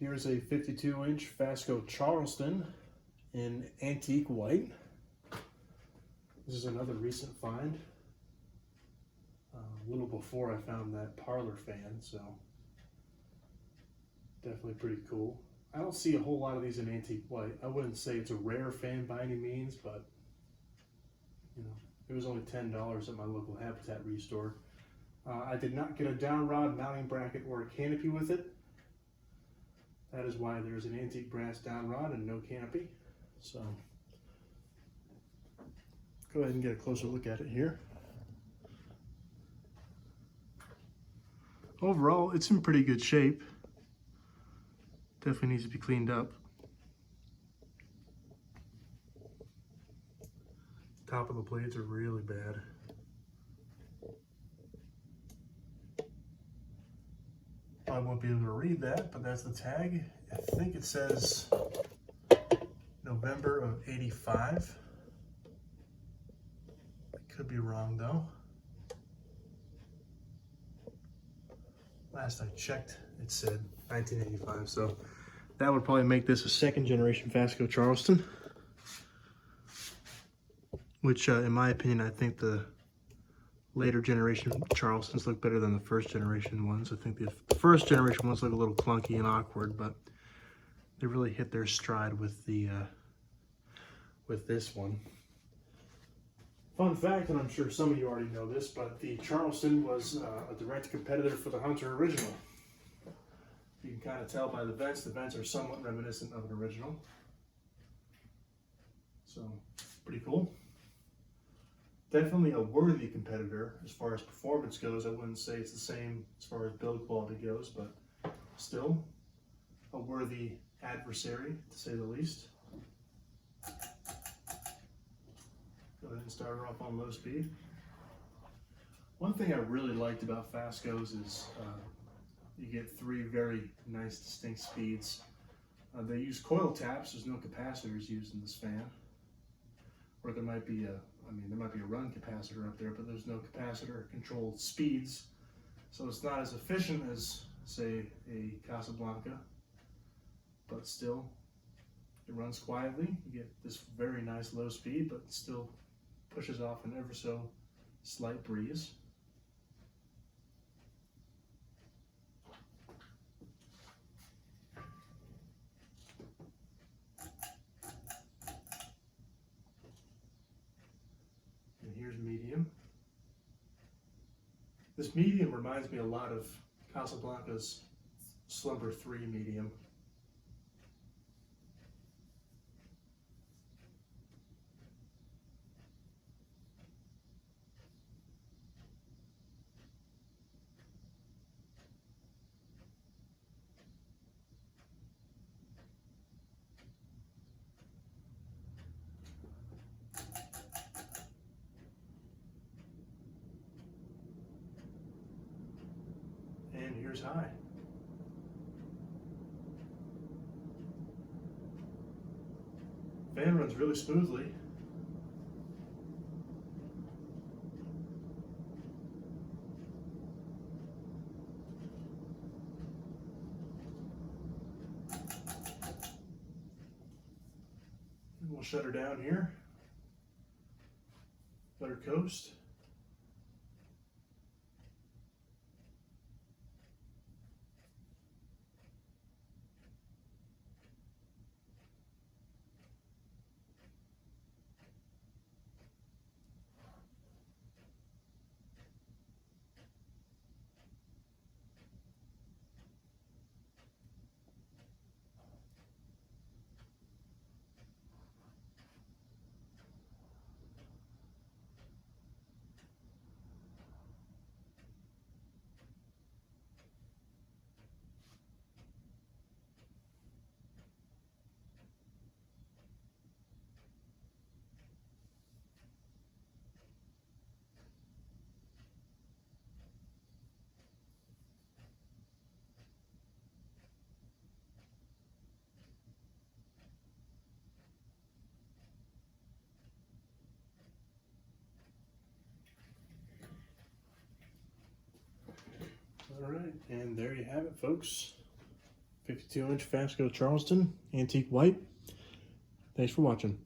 Here's a 52-inch FASCO Charleston in antique white. This is another recent find. A little before I found that parlor fan, so definitely pretty cool. I don't see a whole lot of these in antique white. I wouldn't say it's a rare fan by any means, but you know, it was only $10 at my local Habitat Restore. I did not get a down rod, mounting bracket, or a canopy with it. That is why there's an antique brass down rod and no canopy. So go ahead and get a closer look at it here. Overall, it's in pretty good shape. Definitely needs to be cleaned up. Top of the blades are really bad. I won't be able to read that, but that's the tag. I think it says November of '85. I could be wrong though. Last I checked, it said 1985, so that would probably make this a second generation FASCO Charleston, which in my opinion, I think the later generation Charlestons look better than the first generation ones. I think the first generation ones look a little clunky and awkward, but they really hit their stride with the with this one. Fun fact, and I'm sure some of you already know this, but the Charleston was a direct competitor for the Hunter original. You can kind of tell by the vents. The vents are somewhat reminiscent of an original. So, pretty cool. Definitely a worthy competitor as far as performance goes. I wouldn't say it's the same as far as build quality goes, but still a worthy adversary, to say the least. Go ahead and start her off on low speed. One thing I really liked about FASCOs is you get three very nice distinct speeds. They use coil taps. There's no capacitors used in this fan. Or there might be there might be a run capacitor up there, but there's no capacitor controlled speeds. So it's not as efficient as, say, a Casablanca, but still it runs quietly. You get this very nice low speed, but still pushes off an ever so slight breeze. And here's medium. This medium reminds me a lot of Casablanca's Slumber 3 medium. And here's high. Fan runs really smoothly. And we'll shut her down here. Let her coast. All right, and there you have it, folks. 52-inch FASCO Charleston, antique white. Thanks for watching.